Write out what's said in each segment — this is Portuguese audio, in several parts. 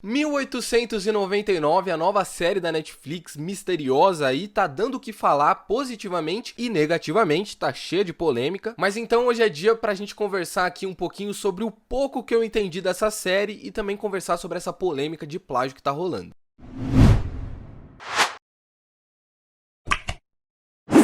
1899, a nova série da Netflix misteriosa aí, tá dando o que falar positivamente e negativamente, tá cheia de polêmica. Mas então hoje é dia pra gente conversar aqui um pouquinho sobre o pouco que eu entendi dessa série e também conversar sobre essa polêmica de plágio que tá rolando.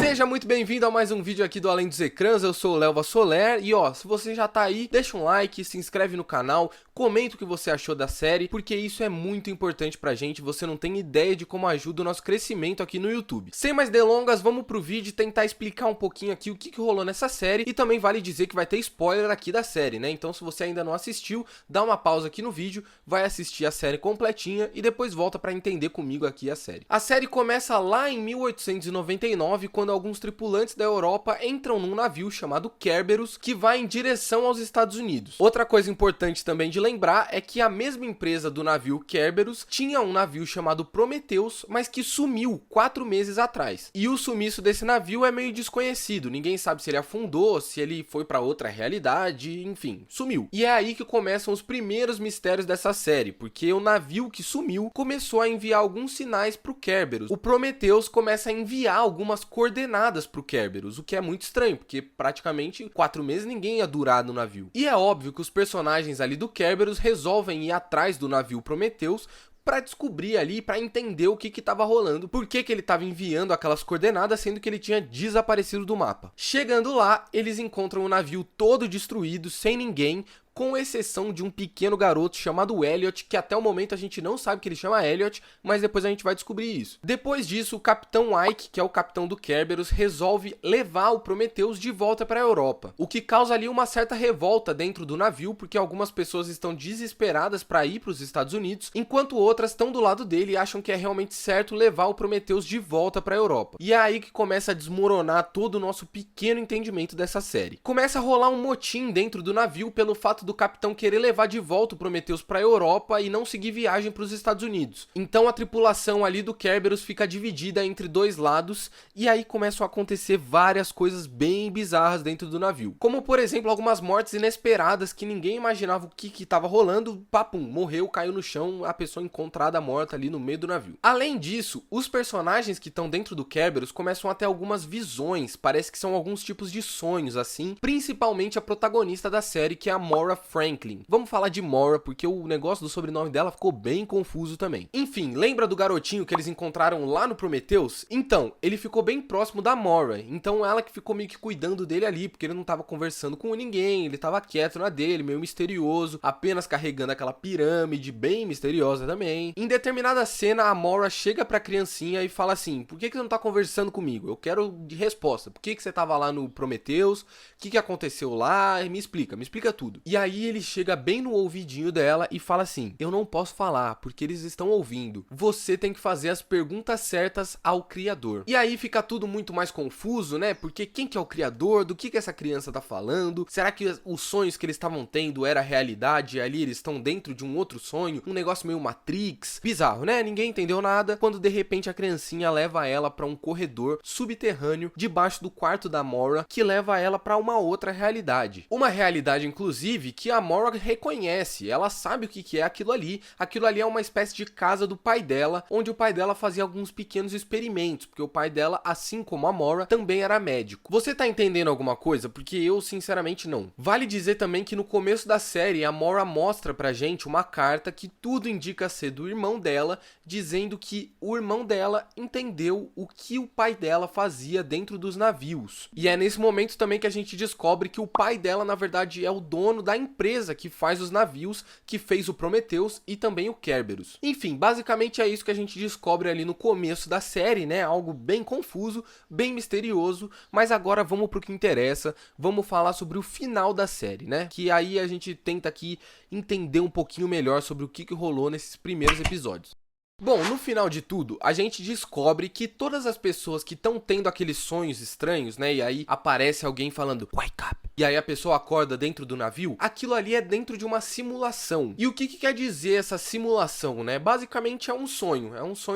Seja muito bem-vindo a mais um vídeo aqui do Além dos Ecrãs, eu sou o Léo Vassoler e ó, se você já tá aí, deixa um like, se inscreve no canal, comenta o que você achou da série, porque isso é muito importante pra gente, você não tem ideia de como ajuda o nosso crescimento aqui no YouTube. Sem mais delongas, vamos pro vídeo tentar explicar um pouquinho aqui o que rolou nessa série e também vale dizer que vai ter spoiler aqui da série, né? Então se você ainda não assistiu, dá uma pausa aqui no vídeo, vai assistir a série completinha e depois volta pra entender comigo aqui a série. A série começa lá em 1899, quando alguns tripulantes da Europa entram num navio chamado Kerberos, que vai em direção aos Estados Unidos. Outra coisa importante também de lembrar é que a mesma empresa do navio Kerberos tinha um navio chamado Prometheus, mas que sumiu 4 meses atrás. E o sumiço desse navio é meio desconhecido, ninguém sabe se ele afundou, se ele foi para outra realidade, enfim, sumiu. E é aí que começam os primeiros mistérios dessa série, porque o navio que sumiu começou a enviar alguns sinais para o Kerberos. O Prometheus começa a enviar algumas coordenadas para o Kerberos, o que é muito estranho, porque praticamente 4 meses ninguém ia durar no navio. E é óbvio que os personagens ali do Kerberos resolvem ir atrás do navio Prometheus para descobrir ali, para entender o que estava rolando, por que ele estava enviando aquelas coordenadas, sendo que ele tinha desaparecido do mapa. Chegando lá, eles encontram o navio todo destruído, sem ninguém, com exceção de um pequeno garoto chamado Elliot, que até o momento a gente não sabe que ele chama Elliot, mas depois a gente vai descobrir isso. Depois disso, o Capitão Ike, que é o capitão do Kerberos, resolve levar o Prometheus de volta para a Europa, o que causa ali uma certa revolta dentro do navio, porque algumas pessoas estão desesperadas para ir para os Estados Unidos, enquanto outras estão do lado dele e acham que é realmente certo levar o Prometheus de volta para a Europa. E é aí que começa a desmoronar todo o nosso pequeno entendimento dessa série. Começa a rolar um motim dentro do navio pelo fato do capitão querer levar de volta o Prometheus para a Europa e não seguir viagem para os Estados Unidos. Então a tripulação ali do Kerberos fica dividida entre dois lados e aí começam a acontecer várias coisas bem bizarras dentro do navio. Como por exemplo algumas mortes inesperadas que ninguém imaginava o que estava rolando, papum, morreu, caiu no chão, a pessoa encontrada morta ali no meio do navio. Além disso, os personagens que estão dentro do Kerberos começam a ter algumas visões, parece que são alguns tipos de sonhos assim, principalmente a protagonista da série, que é a Moira Franklin. Vamos falar de Moira, porque o negócio do sobrenome dela ficou bem confuso também. Enfim, lembra do garotinho que eles encontraram lá no Prometheus? Então, ele ficou bem próximo da Moira, então ela que ficou meio que cuidando dele ali, porque ele não tava conversando com ninguém, ele tava quieto na dele, meio misterioso, apenas carregando aquela pirâmide bem misteriosa também. Em determinada cena, a Moira chega pra criancinha e fala assim: por que você não tá conversando comigo? Eu quero de resposta. Por que você tava lá no Prometheus? O que aconteceu lá? Me explica tudo. E aí ele chega bem no ouvidinho dela e fala assim: eu não posso falar porque eles estão ouvindo. Você tem que fazer as perguntas certas ao criador. E aí fica tudo muito mais confuso, né? Porque quem que é o criador? Do que essa criança tá falando? Será que os sonhos que eles estavam tendo era realidade e ali eles estão dentro de um outro sonho? Um negócio meio Matrix? Bizarro, né? Ninguém entendeu nada, quando de repente a criancinha leva ela para um corredor subterrâneo debaixo do quarto da Moira, que leva ela para uma outra realidade. Uma realidade, inclusive, que a Moira reconhece, ela sabe o que é aquilo ali. Aquilo ali é uma espécie de casa do pai dela, onde o pai dela fazia alguns pequenos experimentos, porque o pai dela, assim como a Moira, também era médico. Você tá entendendo alguma coisa? Porque eu, sinceramente, não. Vale dizer também que no começo da série, a Moira mostra pra gente uma carta que tudo indica ser do irmão dela, dizendo que o irmão dela entendeu o que o pai dela fazia dentro dos navios. E é nesse momento também que a gente descobre que o pai dela, na verdade, é o dono da empresa que faz os navios, que fez o Prometheus e também o Kerberos. Enfim, basicamente é isso que a gente descobre ali no começo da série, né? Algo bem confuso, bem misterioso, mas agora vamos pro que interessa, vamos falar sobre o final da série, né? Que aí a gente tenta aqui entender um pouquinho melhor sobre o que rolou nesses primeiros episódios. Bom, no final de tudo, a gente descobre que todas as pessoas que estão tendo aqueles sonhos estranhos, né? E aí aparece alguém falando, wake up, e aí a pessoa acorda dentro do navio, aquilo ali é dentro de uma simulação. E o que quer dizer essa simulação, né? Basicamente é um sonho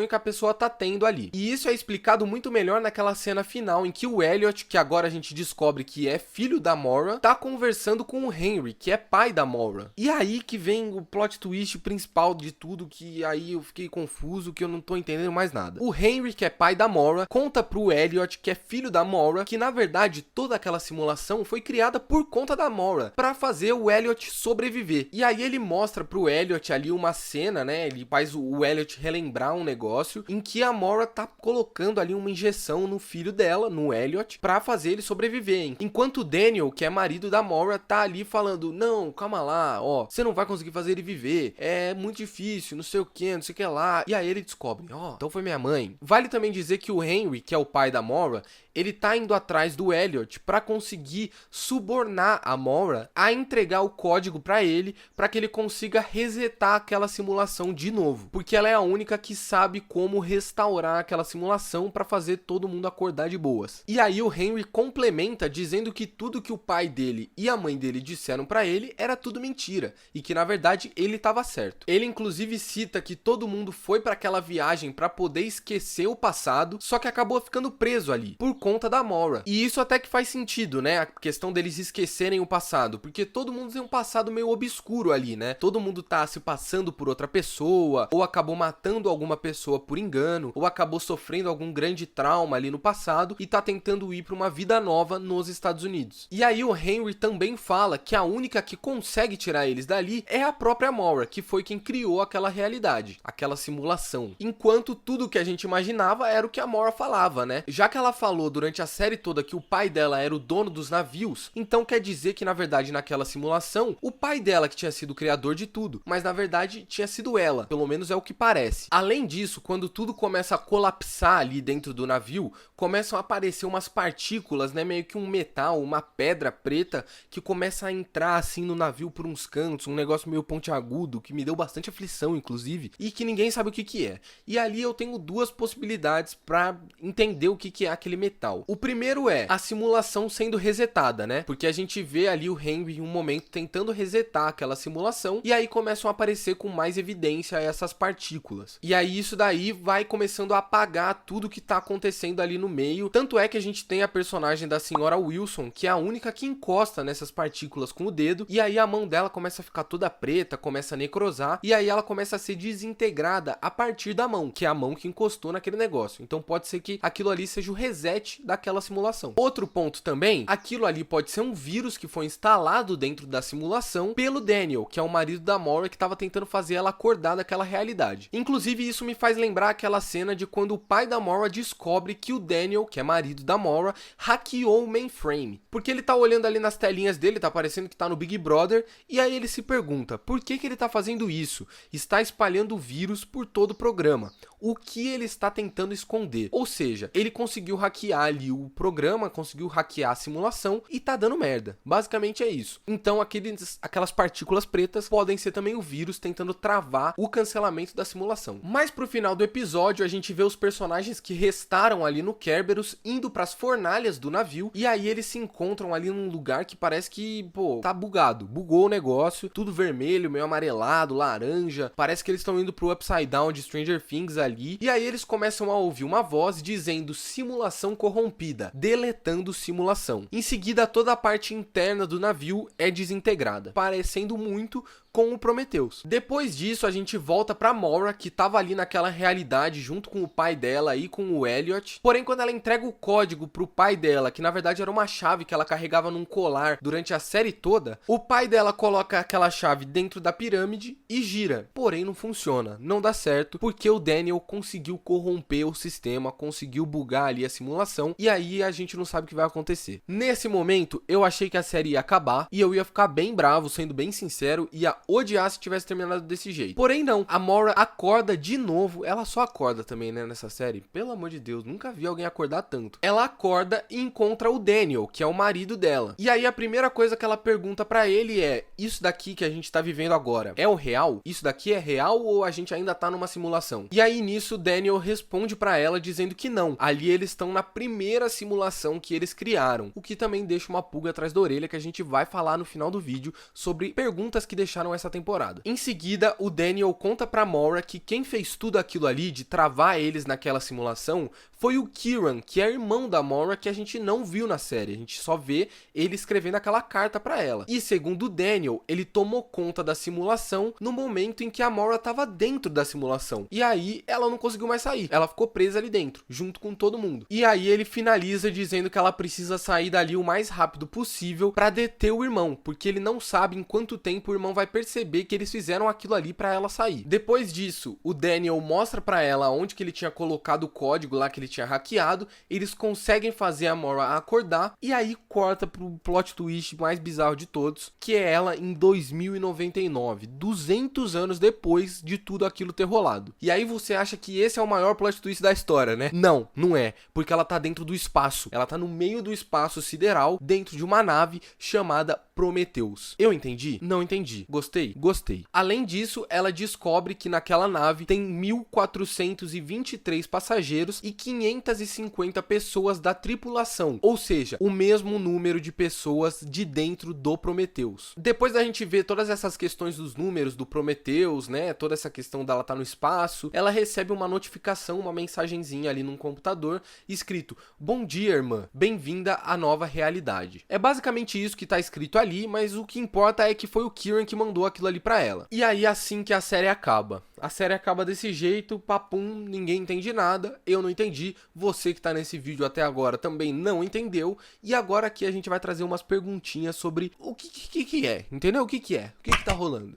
que a pessoa tá tendo ali. E isso é explicado muito melhor naquela cena final em que o Elliot, que agora a gente descobre que é filho da Maura, tá conversando com o Henry, que é pai da Maura. E aí que vem o plot twist principal de tudo, que aí eu fiquei confuso, que eu não tô entendendo mais nada. O Henry, que é pai da Maura, conta pro Elliot, que é filho da Maura, que na verdade toda aquela simulação foi criada por conta da Maura, pra fazer o Elliot sobreviver. E aí ele mostra pro Elliot ali uma cena, né? Ele faz o Elliot relembrar um negócio em que a Maura tá colocando ali uma injeção no filho dela, no Elliot, pra fazer ele sobreviver, hein? Enquanto o Daniel, que é marido da Maura, tá ali falando, não, calma lá, ó, você não vai conseguir fazer ele viver, é muito difícil, não sei o que lá. E aí ele descobre, ó, então foi minha mãe. Vale também dizer que o Henry, que é o pai da Maura, ele tá indo atrás do Elliot pra conseguir subornar a Maura a entregar o código pra ele, pra que ele consiga resetar aquela simulação de novo, porque ela é a única que sabe como restaurar aquela simulação pra fazer todo mundo acordar de boas. E aí o Henry complementa dizendo que tudo que o pai dele e a mãe dele disseram pra ele era tudo mentira, e que na verdade ele tava certo. Ele inclusive cita que todo mundo foi pra aquela viagem pra poder esquecer o passado, só que acabou ficando preso ali, por conta da Maura. E isso até que faz sentido, né? A questão deles esquecerem o passado, porque todo mundo tem um passado meio obscuro ali, né? Todo mundo tá se passando por outra pessoa, ou acabou matando alguma pessoa por engano, ou acabou sofrendo algum grande trauma ali no passado e tá tentando ir pra uma vida nova nos Estados Unidos. E aí o Henry também fala que a única que consegue tirar eles dali é a própria Maura, que foi quem criou aquela realidade, aquela simulação. Enquanto tudo que a gente imaginava era o que a Maura falava, né? Já que ela falou durante a série toda que o pai dela era o dono dos navios, então quer dizer que na verdade naquela simulação, o pai dela que tinha sido o criador de tudo, mas na verdade tinha sido ela, pelo menos é o que parece. Além disso, quando tudo começa a colapsar ali dentro do navio, começam a aparecer umas partículas, né, meio que um metal, uma pedra preta que começa a entrar assim no navio por uns cantos, um negócio meio pontiagudo que me deu bastante aflição inclusive, e que ninguém sabe o que é. E ali eu tenho duas possibilidades pra entender o que é aquele metal. O primeiro é a simulação sendo resetada, né? Porque a gente vê ali o Henry em um momento tentando resetar aquela simulação e aí começam a aparecer com mais evidência essas partículas. E aí isso daí vai começando a apagar tudo que tá acontecendo ali no meio. Tanto é que a gente tem a personagem da senhora Wilson, que é a única que encosta nessas partículas com o dedo, e aí a mão dela começa a ficar toda preta, começa a necrosar, e aí ela começa a ser desintegrada a partir da mão, que é a mão que encostou naquele negócio. Então pode ser que aquilo ali seja o reset daquela simulação. Outro ponto também, aquilo ali pode ser um vírus que foi instalado dentro da simulação pelo Daniel, que é o marido da Maura, que estava tentando fazer ela acordar daquela realidade. Inclusive isso me faz lembrar aquela cena de quando o pai da Maura descobre que o Daniel, que é marido da Maura, hackeou o mainframe. Porque ele tá olhando ali nas telinhas dele, tá parecendo que tá no Big Brother, e aí ele se pergunta, por que ele tá fazendo isso? Está espalhando o vírus por todo o programa. O que ele está tentando esconder? Ou seja, ele conseguiu hackear ali o programa, conseguiu hackear a simulação e tá dando merda. Basicamente é isso. Então aquelas partículas pretas podem ser também o vírus tentando travar o cancelamento da simulação. Mas pro final do episódio a gente vê os personagens que restaram ali no Kerberos indo pras fornalhas do navio e aí eles se encontram ali num lugar que parece que, pô, tá bugado. Bugou o negócio, tudo vermelho, meio amarelado, laranja. Parece que eles estão indo pro Upside Down de Stranger Things ali. E aí eles começam a ouvir uma voz dizendo simulação corrompida, deletando simulação. Em seguida, toda a parte interna do navio é desintegrada, parecendo muito com o Prometheus. Depois disso, a gente volta pra Maura, que tava ali naquela realidade junto com o pai dela e com o Elliot. Porém, quando ela entrega o código pro pai dela, que na verdade era uma chave que ela carregava num colar durante a série toda, o pai dela coloca aquela chave dentro da pirâmide e gira. Porém, não funciona, não dá certo, porque o Daniel conseguiu corromper o sistema, conseguiu bugar ali a simulação, e aí a gente não sabe o que vai acontecer. Nesse momento, eu achei que a série ia acabar, e eu ia ficar bem bravo, sendo bem sincero, ia odiar se tivesse terminado desse jeito. Porém não, a Mora acorda de novo, ela só acorda também, né, nessa série. Pelo amor de Deus, nunca vi alguém acordar tanto. Ela acorda e encontra o Daniel, que é o marido dela. E aí a primeira coisa que ela pergunta pra ele é: isso daqui que a gente tá vivendo agora é o real? Isso daqui é real ou a gente ainda tá numa simulação? E aí nisso o Daniel responde pra ela dizendo que não, ali eles estão na primeira simulação que eles criaram, o que também deixa uma pulga atrás da orelha que a gente vai falar no final do vídeo sobre perguntas que deixaram essa temporada. Em seguida, o Daniel conta pra Mora que quem fez tudo aquilo ali de travar eles naquela simulação foi o Kieran, que é irmão da Mora, que a gente não viu na série, a gente só vê ele escrevendo aquela carta pra ela. E segundo o Daniel, ele tomou conta da simulação no momento em que a Mora tava dentro da simulação. E aí ela não conseguiu mais sair, ela ficou presa ali dentro, junto com todo mundo. E aí ele finaliza dizendo que ela precisa sair dali o mais rápido possível pra deter o irmão, porque ele não sabe em quanto tempo o irmão vai perceber que eles fizeram aquilo ali pra ela sair. Depois disso, o Daniel mostra pra ela onde que ele tinha colocado o código lá que ele tinha hackeado, eles conseguem fazer a Mora acordar, e aí corta pro plot twist mais bizarro de todos, que é ela em 2099, 200 anos depois de tudo aquilo ter rolado. E aí você acha que esse é o maior plot twist da história, né? Não, não é, porque ela tá dentro do espaço, ela tá no meio do espaço sideral, dentro de uma nave chamada Prometheus. Eu entendi? Não entendi. Gostei? Gostei. Além disso, ela descobre que naquela nave tem 1.423 passageiros e 550 pessoas da tripulação, ou seja, o mesmo número de pessoas de dentro do Prometheus. Depois da gente ver todas essas questões dos números do Prometheus, né, toda essa questão dela tá no espaço, ela recebe uma notificação, uma mensagenzinha ali num computador, escrito: "Bom dia, irmã, bem-vinda à nova realidade". É basicamente isso que tá escrito ali, mas o que importa é que foi o Kieran que mandou aquilo ali pra ela. E aí assim que a série acaba. A série acaba desse jeito, papum, ninguém entende nada, eu não entendi, você que tá nesse vídeo até agora também não entendeu, e agora aqui a gente vai trazer umas perguntinhas sobre o que é, entendeu? O que é? O que tá rolando?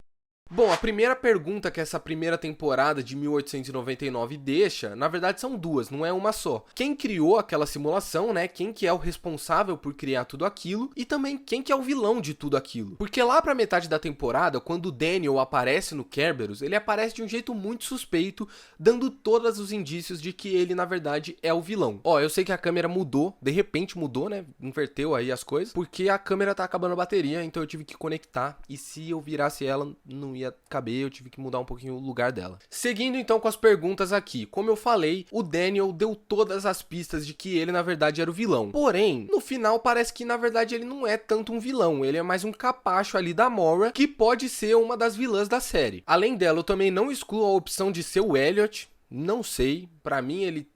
Bom, a primeira pergunta que essa primeira temporada de 1899 deixa, na verdade são duas, não é uma só. Quem criou aquela simulação, né? Quem que é o responsável por criar tudo aquilo e também quem que é o vilão de tudo aquilo. Porque lá pra metade da temporada, quando o Daniel aparece no Kerberos, ele aparece de um jeito muito suspeito, dando todos os indícios de que ele, na verdade, é o vilão. Ó, eu sei que a câmera mudou, de repente mudou, né? Inverteu aí as coisas, porque a câmera tá acabando a bateria, então eu tive que conectar, e se eu virasse ela, não ia caber, eu tive que mudar um pouquinho o lugar dela. Seguindo então com as perguntas aqui, como eu falei, o Daniel deu todas as pistas de que ele na verdade era o vilão. Porém, no final parece que na verdade ele não é tanto um vilão, ele é mais um capacho ali da Mora, que pode ser uma das vilãs da série. Além dela, eu também não excluo a opção de ser o Elliot, não sei, pra mim ele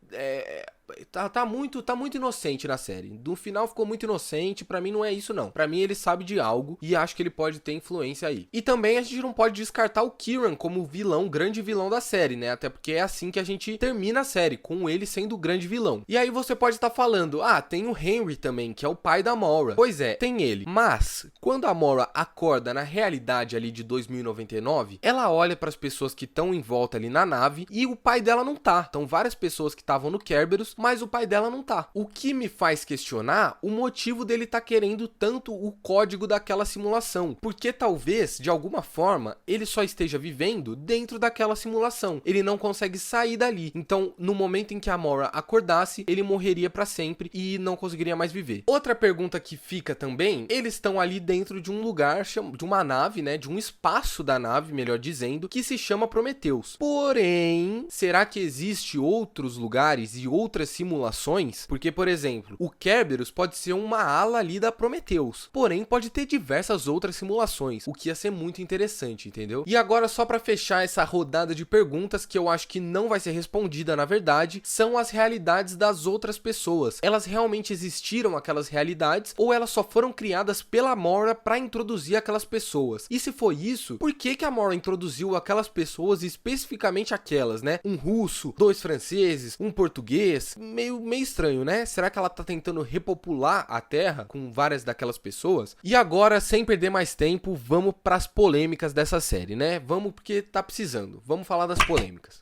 tá muito inocente na série. No final ficou muito inocente, pra mim não é isso não. Pra mim ele sabe de algo e acho que ele pode ter influência aí. E também a gente não pode descartar o Kieran como o vilão, grande vilão da série, né? Até porque é assim que a gente termina a série, com ele sendo o grande vilão. E aí você pode estar falando, ah, tem o Henry também, que é o pai da Mora. Pois é, tem ele. Mas, quando a Mora acorda na realidade ali de 2099, ela olha pras pessoas que estão em volta ali na nave e o pai dela não tá. Então várias pessoas que estavam no Kerberos, mas o pai dela não tá. O que me faz questionar o motivo dele tá querendo tanto o código daquela simulação. Porque talvez, de alguma forma, ele só esteja vivendo dentro daquela simulação. Ele não consegue sair dali. Então, no momento em que a Mora acordasse, ele morreria pra sempre e não conseguiria mais viver. Outra pergunta que fica também, eles estão ali dentro de um lugar, de uma nave, né? De um espaço da nave, melhor dizendo, que se chama Prometheus. Porém, será que existe outros lugares e outras simulações? Porque, por exemplo, o Kerberos pode ser uma ala ali da Prometheus, porém pode ter diversas outras simulações, o que ia ser muito interessante, entendeu? E agora, só pra fechar essa rodada de perguntas que eu acho que não vai ser respondida na verdade, são as realidades das outras pessoas. Elas realmente existiram, aquelas realidades, ou elas só foram criadas pela Mora pra introduzir aquelas pessoas? E se foi isso, por que a Mora introduziu aquelas pessoas, especificamente aquelas, né? Um russo, 2 franceses, um português, meio estranho, né? Será que ela tá tentando repopular a Terra com várias daquelas pessoas? E agora, sem perder mais tempo, vamos pras polêmicas dessa série, né? Vamos porque tá precisando. Vamos falar das polêmicas.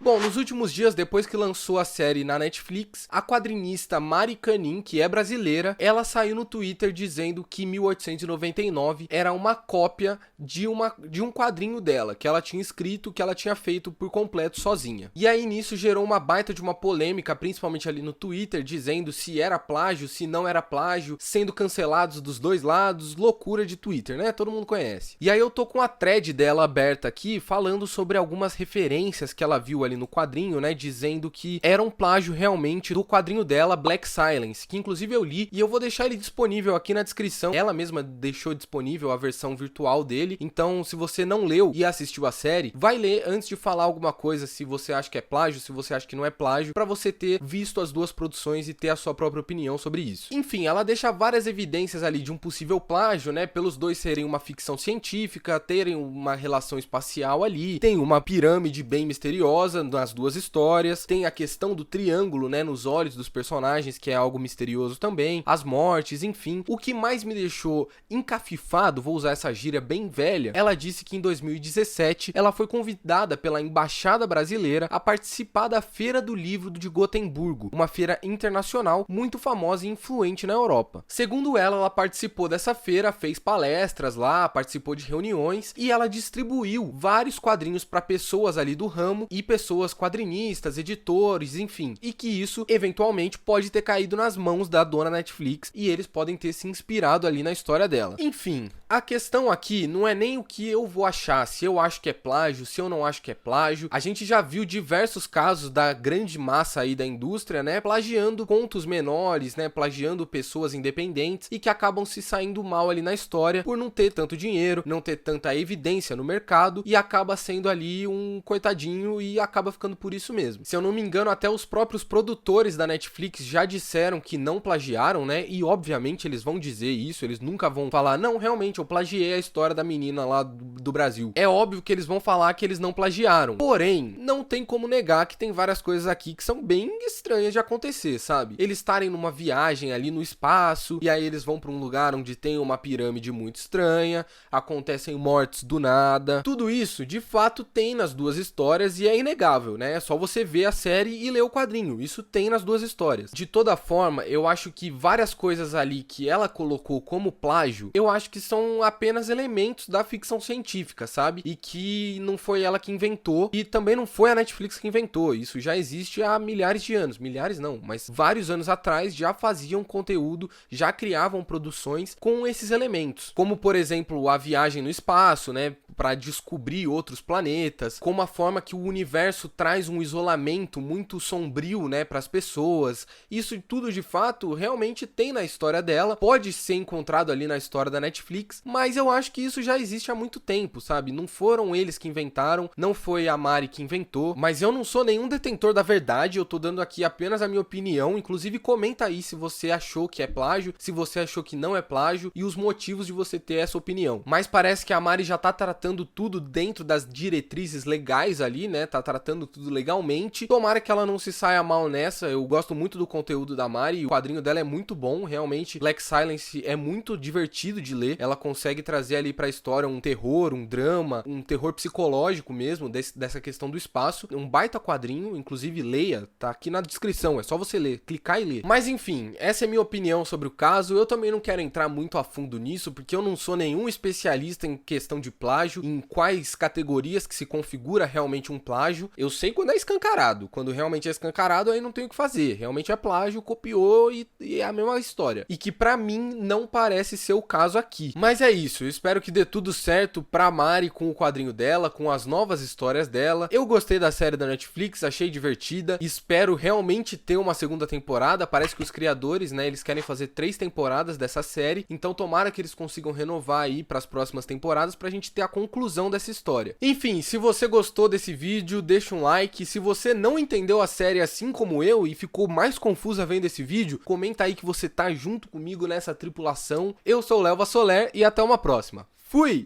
Bom, nos últimos dias, depois que lançou a série na Netflix, a quadrinista Mari Canin, que é brasileira, ela saiu no Twitter dizendo que 1899 era uma cópia de um quadrinho dela, que ela tinha escrito, que ela tinha feito por completo sozinha. E aí nisso gerou uma baita de uma polêmica, principalmente ali no Twitter, dizendo se era plágio, se não era plágio, sendo cancelados dos dois lados, loucura de Twitter, né? Todo mundo conhece. E aí eu tô com a thread dela aberta aqui, falando sobre algumas referências que ela viu ali no quadrinho, né, dizendo que era um plágio realmente do quadrinho dela, Black Silence, que inclusive eu li e eu vou deixar ele disponível aqui na descrição. Ela mesma deixou disponível a versão virtual dele, então se você não leu e assistiu a série, vai ler antes de falar alguma coisa, se você acha que é plágio, se você acha que não é plágio, pra você ter visto as duas produções e ter a sua própria opinião sobre isso. Enfim, ela deixa várias evidências ali de um possível plágio, né, pelos dois serem uma ficção científica, terem uma relação espacial ali, tem uma pirâmide bem misteriosa nas duas histórias, tem a questão do triângulo, né, nos olhos dos personagens, que é algo misterioso também, as mortes, enfim. O que mais me deixou encafifado, vou usar essa gíria bem velha, ela disse que em 2017 ela foi convidada pela Embaixada Brasileira a participar da Feira do Livro de Gotemburgo, uma feira internacional muito famosa e influente na Europa. Segundo ela, ela participou dessa feira, fez palestras lá, participou de reuniões e ela distribuiu vários quadrinhos para pessoas ali do ramo e pessoas quadrinistas, editores, enfim, e que isso eventualmente pode ter caído nas mãos da dona Netflix e eles podem ter se inspirado ali na história dela. Enfim, a questão aqui não é nem o que eu vou achar, se eu acho que é plágio, se eu não acho que é plágio. A gente já viu diversos casos da grande massa aí da indústria, né, plagiando contos menores, né, plagiando pessoas independentes e que acabam se saindo mal ali na história por não ter tanto dinheiro, não ter tanta evidência no mercado e acaba sendo ali um coitadinho e acaba ficando por isso mesmo. Se eu não me engano, até os próprios produtores da Netflix já disseram que não plagiaram, né, e obviamente eles vão dizer isso, eles nunca vão falar, não, realmente eu plagiei a história da menina lá do Brasil. É óbvio que eles vão falar que eles não plagiaram. Porém, não tem como negar que tem várias coisas aqui que são bem estranhas de acontecer, sabe? Eles estarem numa viagem ali no espaço, e aí eles vão pra um lugar onde tem uma pirâmide muito estranha, acontecem mortes do nada. Tudo isso, de fato, tem nas duas histórias e é inegável, né? É só você ver a série e ler o quadrinho. Isso tem nas duas histórias. De toda forma, eu acho que várias coisas ali que ela colocou como plágio, eu acho que são apenas elementos da ficção científica, sabe? E que não foi ela que inventou e também não foi a Netflix que inventou. Isso já existe há milhares de anos. Milhares não, mas vários anos atrás já faziam conteúdo, já criavam produções com esses elementos. Como, por exemplo, a viagem no espaço, né? Para descobrir outros planetas, como a forma que o universo traz um isolamento muito sombrio, né, para as pessoas. Isso tudo de fato realmente tem na história dela, pode ser encontrado ali na história da Netflix, mas eu acho que isso já existe há muito tempo, sabe? Não foram eles que inventaram, não foi a Mari que inventou, mas eu não sou nenhum detentor da verdade, eu tô dando aqui apenas a minha opinião. Inclusive comenta aí se você achou que é plágio, se você achou que não é plágio e os motivos de você ter essa opinião. Mas parece que a Mari já tá tratando tudo dentro das diretrizes legais ali, né? Tá tratando tudo legalmente. Tomara que ela não se saia mal nessa. Eu gosto muito do conteúdo da Mari. O quadrinho dela é muito bom, realmente. Black Silence é muito divertido de ler. Ela consegue trazer ali pra história um terror, um drama, um terror psicológico mesmo, dessa questão do espaço. Um baita quadrinho, inclusive leia, tá aqui na descrição. É só você ler, clicar e ler. Mas enfim, essa é a minha opinião sobre o caso. Eu também não quero entrar muito a fundo nisso, porque eu não sou nenhum especialista em questão de plágio, em quais categorias que se configura realmente um plágio. Eu sei quando é escancarado. Quando realmente é escancarado, aí não tem o que fazer. Realmente é plágio, copiou e é a mesma história. E que pra mim não parece ser o caso aqui. Mas é isso. Eu espero que dê tudo certo pra Mari com o quadrinho dela, com as novas histórias dela. Eu gostei da série da Netflix, achei divertida. Espero realmente ter uma segunda temporada. Parece que os criadores, né, eles querem fazer 3 temporadas dessa série. Então tomara que eles consigam renovar aí pras próximas temporadas pra gente ter a conclusão dessa história. Enfim, se você gostou desse vídeo, deixa um like. Se você não entendeu a série assim como eu e ficou mais confusa vendo esse vídeo, comenta aí que você tá junto comigo nessa tripulação. Eu sou o Lelva Soler e até uma próxima. Fui!